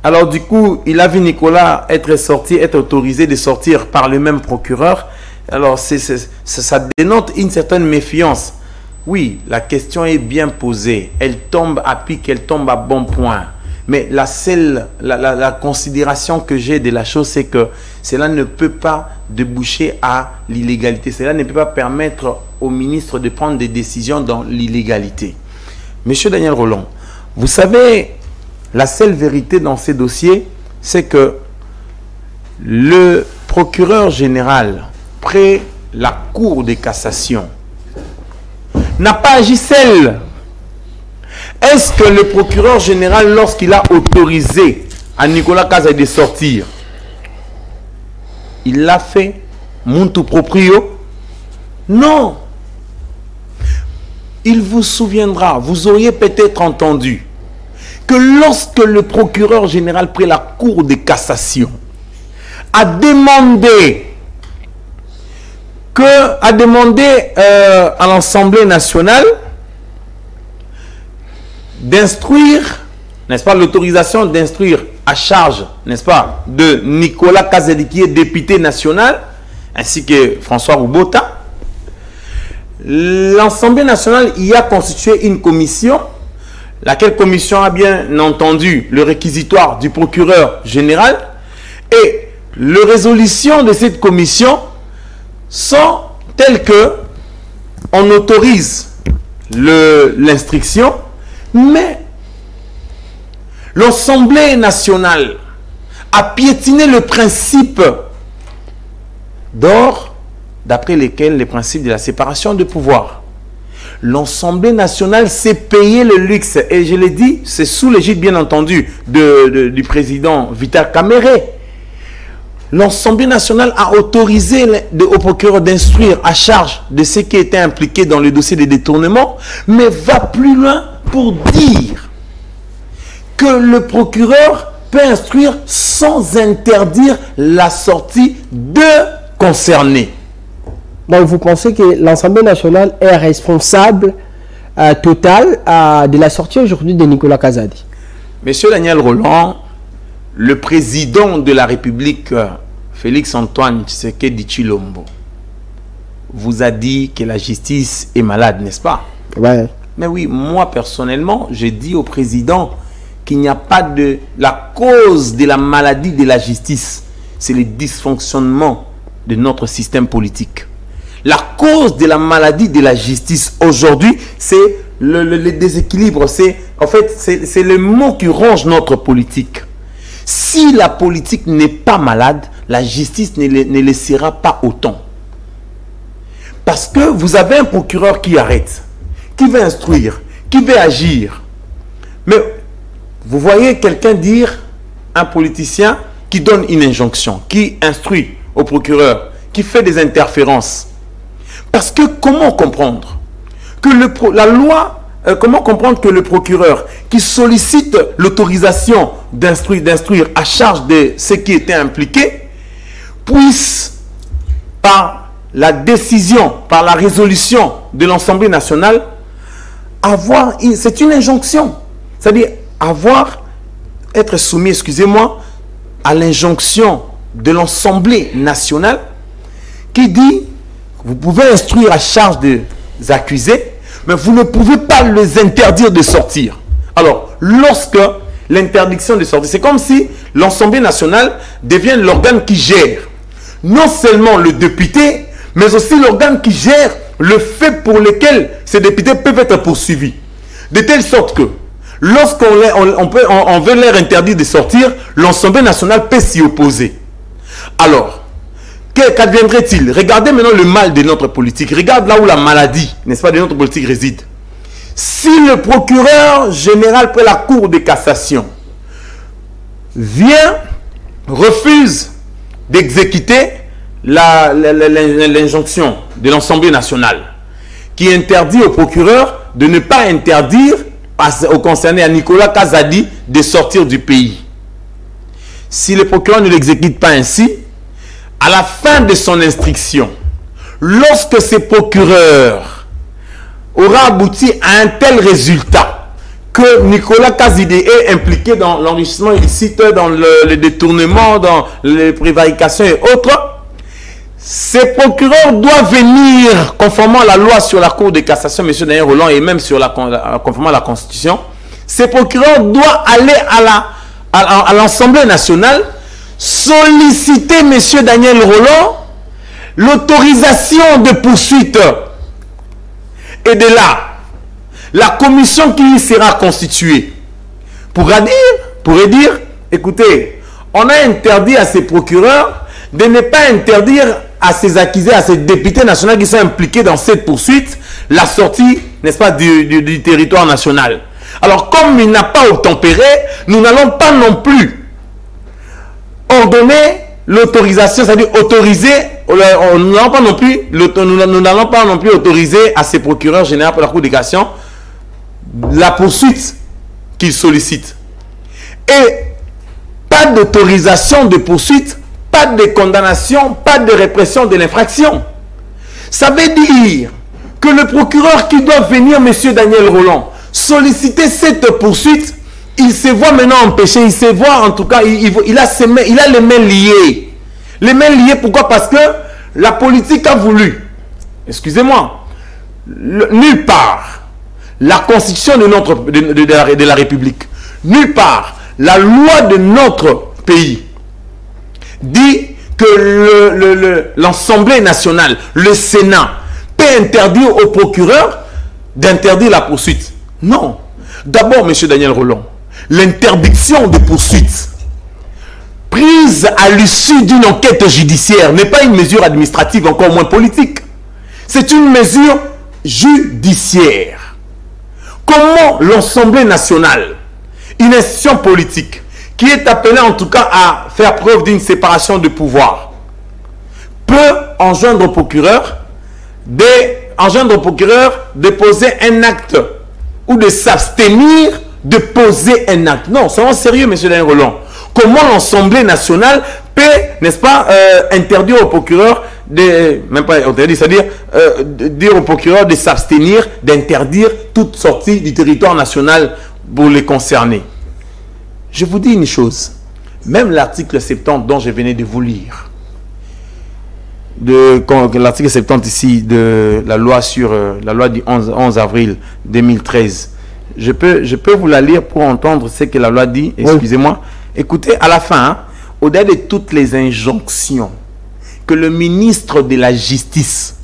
Alors du coup, il a vu Nicolas être autorisé de sortir par le même procureur. Alors ça dénote une certaine méfiance. Oui, la question est bien posée. Elle tombe à pic, elle tombe à bon point. Mais la considération que j'ai de la chose, c'est que cela ne peut pas déboucher à l'illégalité. Cela ne peut pas permettre au ministre de prendre des décisions dans l'illégalité. Monsieur Daniel Roland, vous savez, la seule vérité dans ces dossiers, c'est que le procureur général près la Cour de cassation n'a pas agi seul. Est-ce que le procureur général, lorsqu'il a autorisé à Nicolas Kazadi de sortir, il l'a fait Muntu proprio. Non. Il vous souviendra, vous auriez peut-être entendu que lorsque le procureur général près la Cour de cassation a demandé à l'Assemblée nationale d'instruire, n'est-ce pas, l'autorisation d'instruire à charge, n'est-ce pas, de Nicolas Kazadi, qui est député national, ainsi que François Roubota, l'Assemblée nationale y a constitué une commission, laquelle commission a bien entendu le réquisitoire du procureur général, et les résolutions de cette commission sont telles que on autorise l'instruction, mais l'Assemblée nationale a piétiné le principe d'or, d'après lesquels les principes de la séparation de pouvoir. L'Assemblée nationale s'est payé le luxe, et je l'ai dit, c'est sous l'égide bien entendu du président Vital Kamerhe. L'Assemblée nationale a autorisé au procureur d'instruire à charge de ceux qui étaient impliqués dans le dossier de détournement, mais va plus loin pour dire que le procureur peut instruire sans interdire la sortie de concernés. Donc vous pensez que l'Assemblée nationale est responsable total de la sortie aujourd'hui de Nicolas Kazadi? Monsieur Daniel Roland, le président de la République, Félix Antoine Tshisekedi Tshilombo, vous a dit que la justice est malade, n'est-ce pas? Ouais. Mais oui, moi personnellement, j'ai dit au président qu'il n'y a pas de... La cause de la maladie de la justice, c'est le dysfonctionnement de notre système politique. La cause de la maladie de la justice aujourd'hui, c'est le déséquilibre. En fait, c'est le mot qui ronge notre politique. Si la politique n'est pas malade, la justice ne le sera pas autant. Parce que vous avez un procureur qui arrête, qui veut instruire, qui veut agir. Mais vous voyez quelqu'un dire, un politicien qui donne une injonction, qui instruit au procureur, qui fait des interférences. Parce que comment comprendre que comment comprendre que le procureur qui sollicite l'autorisation d'instruire à charge de ceux qui étaient impliqués puisse, par la décision, par la résolution de l'Assemblée nationale, avoir, c'est une injonction, c'est-à-dire être soumis, excusez-moi, à l'injonction de l'Assemblée nationale qui dit: vous pouvez instruire à charge des accusés, mais vous ne pouvez pas les interdire de sortir. Alors, lorsque l'interdiction de sortir, c'est comme si l'Assemblée nationale devient l'organe qui gère non seulement le député, mais aussi l'organe qui gère le fait pour lequel ces députés peuvent être poursuivis. De telle sorte que, lorsqu'on veut leur interdire de sortir, l'Assemblée nationale peut s'y opposer. Alors, qu'adviendrait-il? Regardez maintenant le mal de notre politique. Regarde là où la maladie, n'est-ce pas, de notre politique réside. Si le procureur général près la Cour de cassation refuse d'exécuter l'injonction de l'Assemblée nationale qui interdit au procureur de ne pas interdire au concerné, à Nicolas Kazadi, de sortir du pays. Si le procureur ne l'exécute pas ainsi, à la fin de son instruction, lorsque ce procureur aura abouti à un tel résultat que Nicolas Kazadi est impliqué dans l'enrichissement illicite, dans le détournement, dans les prévarications et autres, ce procureur doit venir, conformément à la loi sur la Cour de cassation, M. Daniel Roland, et même conformément à la Constitution, ce procureur doit aller à l'Assemblée nationale solliciter M. Daniel Roland l'autorisation de poursuite. Et de là, la commission qui sera constituée pourrait dire, écoutez, on a interdit à ces procureurs de ne pas interdire à ces accusés, à ces députés nationaux qui sont impliqués dans cette poursuite, la sortie, n'est-ce pas, du territoire national. Alors, comme il n'a pas obtempéré, nous n'allons pas non plus ordonner l'autorisation, c'est-à-dire autoriser nous n'allons pas non plus, nous n'allons pas non plus autoriser à ces procureurs généraux pour la Cour de cassation la poursuite qu'ils sollicitent. Et pas d'autorisation de poursuite, pas de condamnation, pas de répression de l'infraction. Ça veut dire que le procureur qui doit venir, M. Daniel Rolland, solliciter cette poursuite, il se voit maintenant empêché, il se voit en tout cas, il a les mains liées. Les mains liées, pourquoi? Parce que la politique a voulu, excusez-moi, nulle part, la constitution de la République, nulle part, la loi de notre pays dit que l'Assemblée nationale, le Sénat, peut interdire au procureur d'interdire la poursuite. Non. D'abord, M. Daniel Rolland, l'interdiction de poursuite prise à l'issue d'une enquête judiciaire n'est pas une mesure administrative, encore moins politique. C'est une mesure judiciaire. Comment l'Assemblée nationale, une institution politique, qui est appelée en tout cas à faire preuve d'une séparation de pouvoir, peut enjoindre au procureur de poser un acte ou de s'abstenir de poser un acte? Non, soyons sérieux, M. Daniel Rolland. Comment l'Assemblée nationale peut, n'est-ce pas, interdire au procureur même pas interdire, c'est-à-dire dire au procureur de s'abstenir d'interdire toute sortie du territoire national pour les concerner? Je vous dis une chose, même l'article 70 dont je venais de vous lire, l'article 70 ici de la loi du 11 avril 2013, je peux vous la lire pour entendre ce que la loi dit. Excusez-moi. Oui. Écoutez, à la fin, hein, au-delà de toutes les injonctions que le ministre de la Justice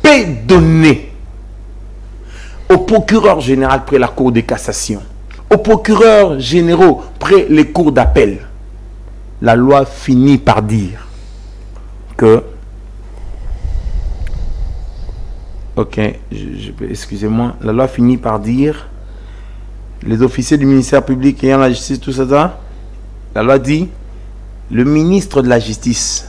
peut donner au procureur général près la Cour de cassation, aux procureurs généraux près les cours d'appel, la loi finit par dire que, ok, excusez-moi, la loi finit par dire, les officiers du ministère public ayant la justice, tout ça, la loi dit, le ministre de la Justice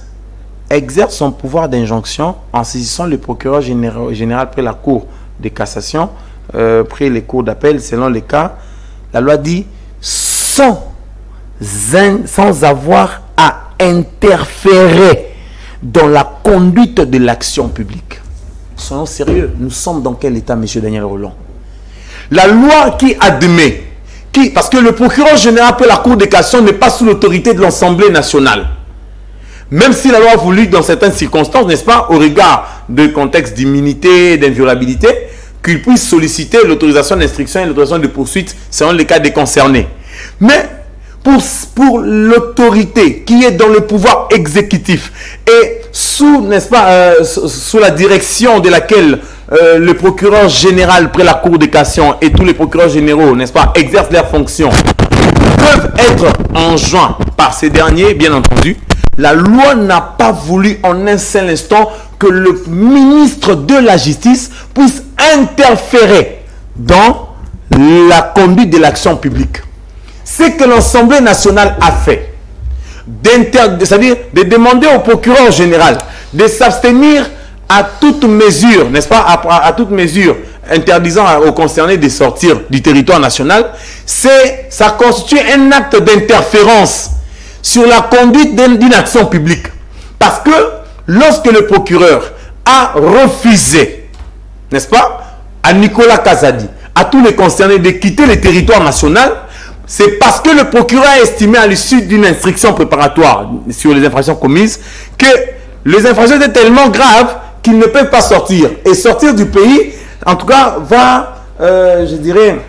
exerce son pouvoir d'injonction en saisissant le procureur général près la Cour de cassation, près les cours d'appel, selon les cas. La loi dit, sans avoir à interférer dans la conduite de l'action publique. Soyons sérieux, nous sommes dans quel état, M. Daniel Rolland? La loi qui admet, parce que le procureur général pour la Cour de cassation n'est pas sous l'autorité de l'Assemblée nationale. Même si la loi a voulu, dans certaines circonstances, n'est-ce pas, au regard de contexte d'immunité, d'inviolabilité, qu'il puisse solliciter l'autorisation d'instruction et l'autorisation de poursuite selon les cas des concernés. Mais pour l'autorité qui est dans le pouvoir exécutif et sous, n'est-ce pas, sous la direction de laquelle le procureur général près la Cour de cassation et tous les procureurs généraux, n'est-ce pas, exercent leurs fonctions, peuvent être enjoints par ces derniers, bien entendu. La loi n'a pas voulu en un seul instant que le ministre de la Justice puisse interférer dans la conduite de l'action publique. Ce que l'Assemblée nationale a fait, c'est-à-dire de demander au procureur général de s'abstenir à toute mesure, n'est-ce pas, à toute mesure interdisant aux concernés de sortir du territoire national, ça constitue un acte d'interférence sur la conduite d'une action publique. Parce que lorsque le procureur a refusé, n'est-ce pas, à Nicolas Kazadi, à tous les concernés de quitter le territoire national, c'est parce que le procureur a estimé à l'issue d'une instruction préparatoire sur les infractions commises que les infractions étaient tellement graves qu'ils ne peuvent pas sortir. Et sortir du pays, en tout cas, va, je dirais,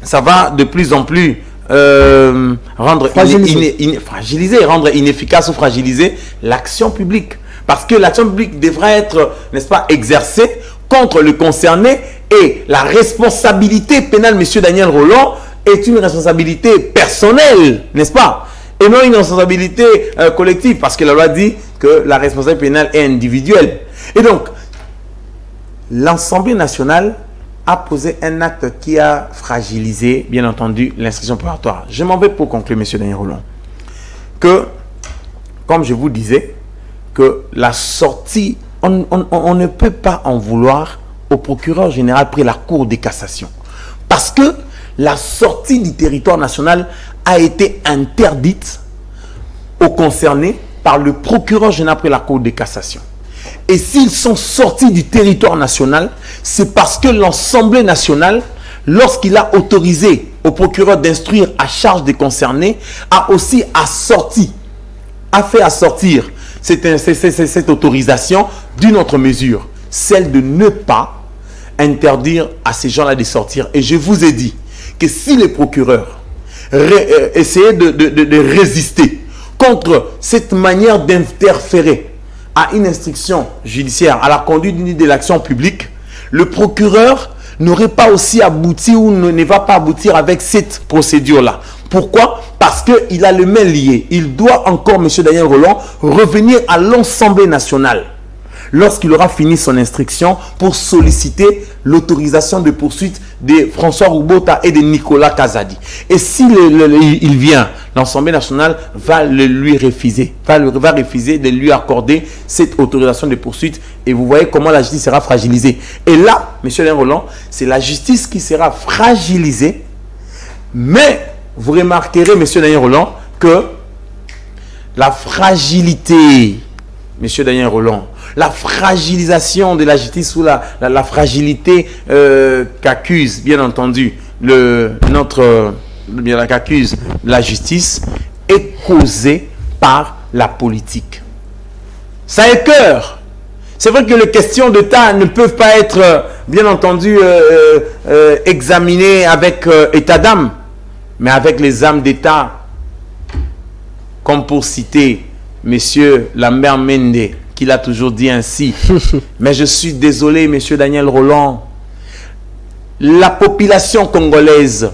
ça va de plus en plus rendre fragiliser, rendre inefficace ou fragiliser l'action publique. Parce que l'action publique devra être, n'est-ce pas, exercée contre le concerné et la responsabilité pénale, M. Daniel Rolland, est une responsabilité personnelle, n'est-ce pas? Et non une responsabilité collective, parce que la loi dit que la responsabilité pénale est individuelle. Et donc, l'Assemblée nationale a posé un acte qui a fragilisé, bien entendu, l'instruction préparatoire. Je m'en vais pour conclure, M. Daniel Rolland, que, comme je vous disais, que la sortie, on ne peut pas en vouloir au procureur général près la Cour de cassation. Parce que la sortie du territoire national a été interdite aux concernés par le procureur général près la Cour de cassation. Et s'ils sont sortis du territoire national, c'est parce que l'Assemblée nationale, lorsqu'il a autorisé au procureur d'instruire à charge des concernés, a aussi fait assortir cette autorisation d'une autre mesure, celle de ne pas interdire à ces gens-là de sortir. Et je vous ai dit que si les procureurs essayaient de résister contre cette manière d'interférer à une instruction judiciaire, à la conduite de l'action publique, le procureur n'aurait pas aussi abouti ou ne va pas aboutir avec cette procédure-là. Pourquoi? Parce qu'il a le main lié. Il doit encore, M. Daniel Rolland, revenir à l'Assemblée nationale lorsqu'il aura fini son instruction pour solliciter l'autorisation de poursuite de François Roubota et de Nicolas Kazadi. Et s'il il vient, l'Assemblée nationale va lui refuser, va refuser de lui accorder cette autorisation de poursuite. Et vous voyez comment la justice sera fragilisée. Et là, M. Daniel Rolland, c'est la justice qui sera fragilisée. Mais vous remarquerez, M. Daniel Rolland, que la fragilité, M. Daniel Rolland, la fragilisation de la justice ou la fragilité qu'accuse, bien entendu, qu'accuse la justice est causée par la politique. Ça écœure. C'est vrai que les questions d'État ne peuvent pas être, bien entendu, examinées avec état d'âme, mais avec les âmes d'État, comme pour citer Monsieur Lambert Mende, qui l'a toujours dit ainsi. Mais je suis désolé, M. Daniel Rolland. La population congolaise,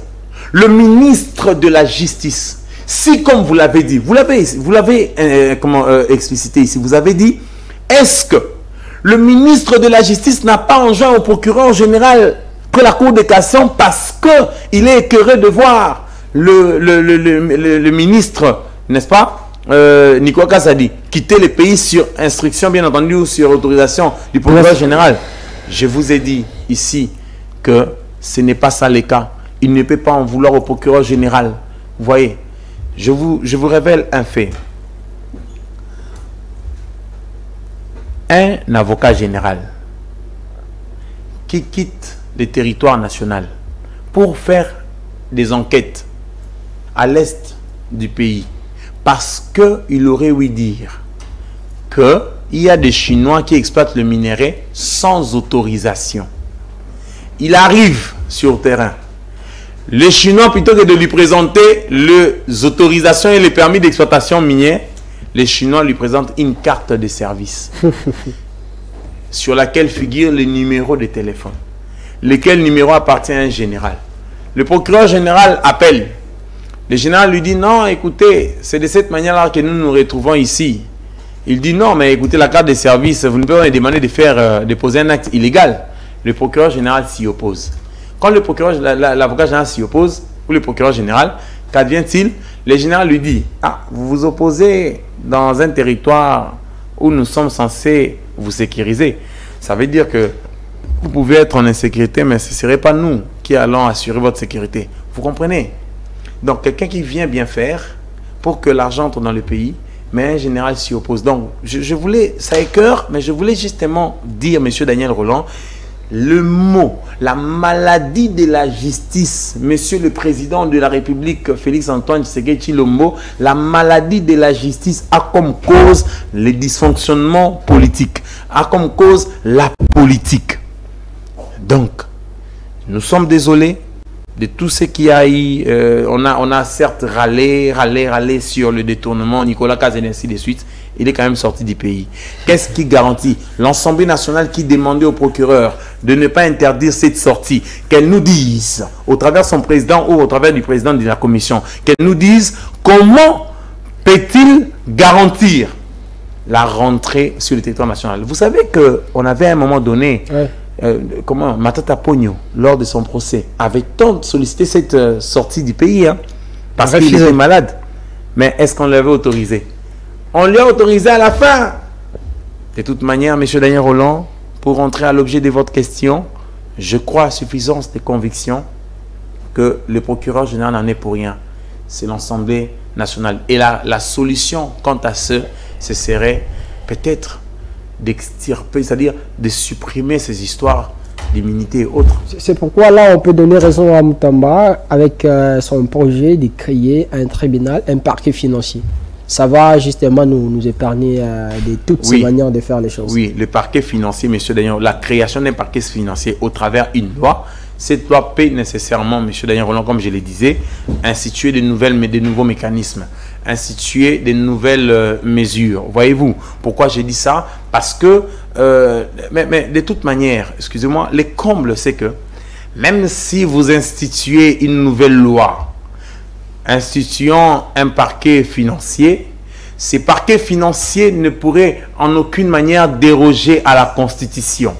le ministre de la Justice, si comme vous l'avez dit, vous l'avez explicité ici, vous avez dit, est-ce que le ministre de la Justice n'a pas enjoint au procureur général près la Cour de cassation parce qu'il est écœuré de voir le ministre, n'est-ce pas, Nicolas Kazadi quitter le pays sur instruction, bien entendu, ou sur autorisation du procureur général. Je vous ai dit ici que ce n'est pas ça le cas. Il ne peut pas en vouloir au procureur général. Vous voyez, je vous révèle un fait. Un avocat général qui quitte le territoire national pour faire des enquêtes à l'est du pays, parce qu'il aurait ouï dire qu'il y a des Chinois qui exploitent le minerai sans autorisation. Il arrive sur le terrain. Les Chinois, plutôt que de lui présenter les autorisations et les permis d'exploitation minière, les Chinois lui présentent une carte de service sur laquelle figure le numéro de téléphone. Lequel numéro appartient à un général. Le procureur général appelle. Le général lui dit, non, écoutez, c'est de cette manière-là que nous nous retrouvons ici. Il dit, non, mais écoutez, la carte de service, vous ne pouvez pas me demander de déposer un acte illégal. Le procureur général s'y oppose. Quand l'avocat général s'y oppose, ou le procureur général, qu'advient-il? Le général lui dit, ah, vous vous opposez dans un territoire où nous sommes censés vous sécuriser. Ça veut dire que vous pouvez être en insécurité, mais ce ne serait pas nous qui allons assurer votre sécurité. Vous comprenez? Donc, quelqu'un qui vient bien faire pour que l'argent entre dans le pays, mais un général s'y oppose. Donc, je voulais, ça écœure, mais je voulais justement dire, M. Daniel Rolland, le mot, la maladie de la justice, Monsieur le Président de la République, Félix-Antoine Tshisekedi Tshilombo, la maladie de la justice a comme cause les dysfonctionnements politiques, a comme cause la politique. Donc, nous sommes désolés de tout ce qu'il y a eu. On a certes râlé sur le détournement, Nicolas Kazadi, ainsi de suite. Il est quand même sorti du pays. Qu'est-ce qui garantit? L'Assemblée nationale qui demandait au procureur de ne pas interdire cette sortie, qu'elle nous dise, au travers de son président ou au travers du président de la commission, qu'elle nous dise comment peut-il garantir la rentrée sur le territoire national. Vous savez qu'on avait à un moment donné, Matata Pogno, lors de son procès, avait tant sollicité cette sortie du pays, parce qu'il était malade. Mais est-ce qu'on l'avait autorisé? On lui a autorisé à la fin. De toute manière, M. Daniel Rolland, pour rentrer à l'objet de votre question, je crois à suffisance de conviction que le procureur général n'en est pour rien. C'est l'Assemblée nationale. Et la solution quant à ce serait peut-être d'extirper, c'est-à-dire de supprimer ces histoires d'immunité et autres. C'est pourquoi là, on peut donner raison à Moutamba avec son projet de créer un tribunal, un parquet financier. Ça va justement nous épargner de toutes ces manières de faire les choses. Oui, le parquet financier, monsieur Daniel, la création d'un parquet financier au travers d'une loi, cette loi peut nécessairement, monsieur Daniel Rolland, comme je le disais, instituer de nouveaux mécanismes, instituer de nouvelles mesures. Voyez-vous, pourquoi j'ai dit ça? Parce que, mais de toute manière, excusez-moi, les combles, c'est que même si vous instituez une nouvelle loi, instituant un parquet financier, ces parquets financiers ne pourraient en aucune manière déroger à la Constitution.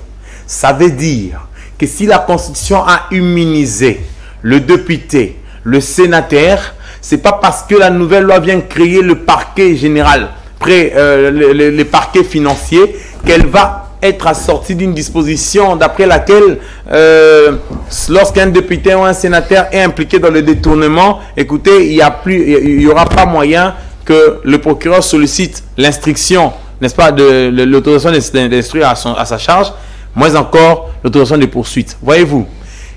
Ça veut dire que si la Constitution a immunisé le député, le sénateur, c'est pas parce que la nouvelle loi vient créer le parquet général, le parquet financier, qu'elle va être assortie d'une disposition d'après laquelle lorsqu'un député ou un sénateur est impliqué dans le détournement, écoutez, il n'y aura pas moyen que le procureur sollicite l'instruction, n'est-ce pas, de l'autorisation d'instruire à sa charge, moins encore l'autorisation de poursuite. Voyez-vous,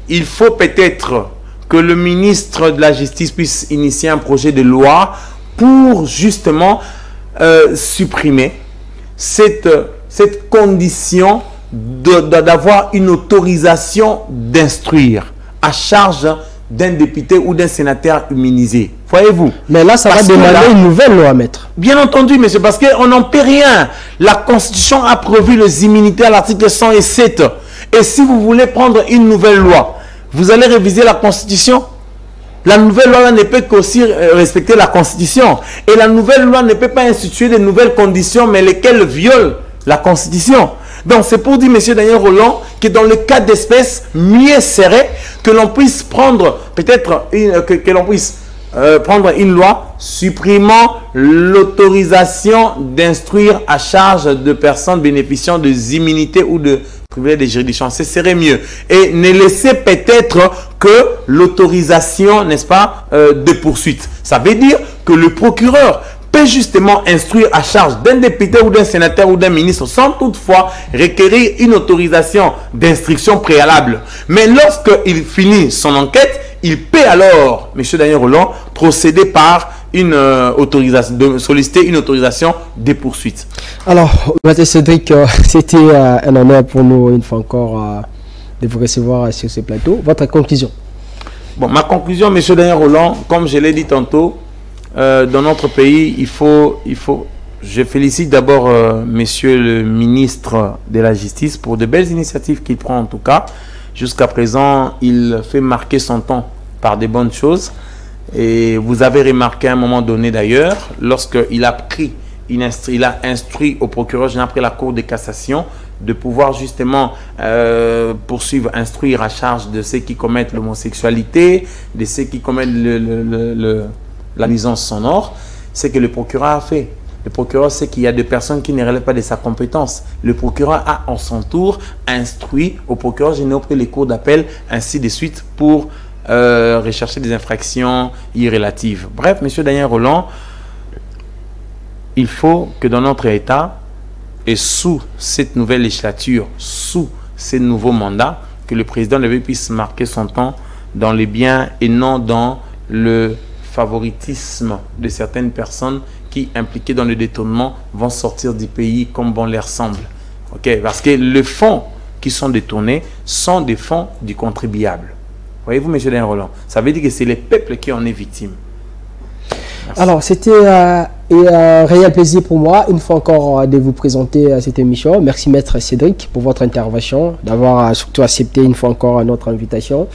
il faut peut-être que le ministre de la Justice puisse initier un projet de loi pour justement supprimer cette condition d'avoir une autorisation d'instruire à charge d'un député ou d'un sénateur immunisé. Voyez-vous? Mais là, ça va demander une nouvelle loi, maître. Bien entendu, monsieur, parce qu'on n'en paie rien. La Constitution a prévu les immunités à l'article 107. Et si vous voulez prendre une nouvelle loi, vous allez réviser la Constitution. La nouvelle loi ne peut qu'aussi respecter la Constitution. Et la nouvelle loi ne peut pas instituer de nouvelles conditions, mais lesquelles violent la Constitution. Donc c'est pour dire, monsieur Daniel Rolland, que dans le cas d'espèce, mieux serait que l'on puisse prendre peut-être prendre une loi supprimant l'autorisation d'instruire à charge de personnes bénéficiant des immunités ou de privilèges de juridiction. Ce serait mieux. Et ne laisser peut-être que l'autorisation, n'est-ce pas, de poursuite. Ça veut dire que le procureur peut justement instruire à charge d'un député ou d'un sénateur ou d'un ministre sans toutefois requérir une autorisation d'instruction préalable. Mais lorsqu'il finit son enquête, il peut alors, M. Daniel Rolland, procéder par une autorisation, solliciter une autorisation de poursuite. Alors, M. Cédric, c'était un honneur pour nous, une fois encore, de vous recevoir sur ce plateau. Votre conclusion? Bon, ma conclusion, M. Daniel Rolland, comme je l'ai dit tantôt, dans notre pays, je félicite d'abord monsieur le ministre de la Justice pour de belles initiatives qu'il prend en tout cas. Jusqu'à présent, il fait marquer son temps par de bonnes choses. Et vous avez remarqué à un moment donné d'ailleurs, lorsqu'il a instruit au procureur général après la Cour de cassation de pouvoir justement poursuivre, instruire à charge de ceux qui commettent l'homosexualité, de ceux qui commettent la nuisance sonore, c'est que le procureur a fait. Le procureur sait qu'il y a des personnes qui ne relèvent pas de sa compétence. Le procureur a en son tour instruit au procureur général auprès des cours d'appel, ainsi de suite, pour rechercher des infractions irrélatives. Bref, M. Daniel Rolland, il faut que dans notre État, et sous cette nouvelle législature, sous ces nouveaux mandats, que le président de la République puisse marquer son temps dans les biens et non dans le favoritisme de certaines personnes qui, impliquées dans le détournement, vont sortir du pays comme bon leur semble. Okay? Parce que les fonds qui sont détournés sont des fonds du contribuable. Voyez-vous, M. Daniel Rolland, ça veut dire que c'est les peuples qui en est victime. Merci. Alors, c'était un réel plaisir pour moi, une fois encore, de vous présenter cette émission. Merci, Maître Cédric, pour votre intervention, d'avoir surtout accepté une fois encore notre invitation.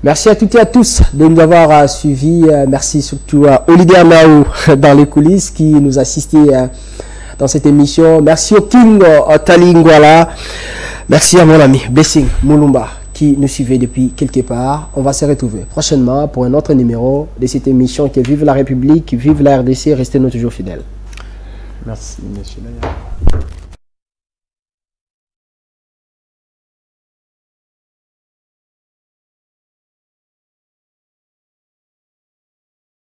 Merci à toutes et à tous de nous avoir suivis. Merci surtout à Olivier Naou dans les coulisses qui nous assistait dans cette émission. Merci au King Talingwala. Merci à mon ami Blessing Moulumba qui nous suivait depuis quelque part. On va se retrouver prochainement pour un autre numéro de cette émission qui est Vive la République, Vive la RDC. Restez-nous toujours fidèles. Merci, monsieur Daniel.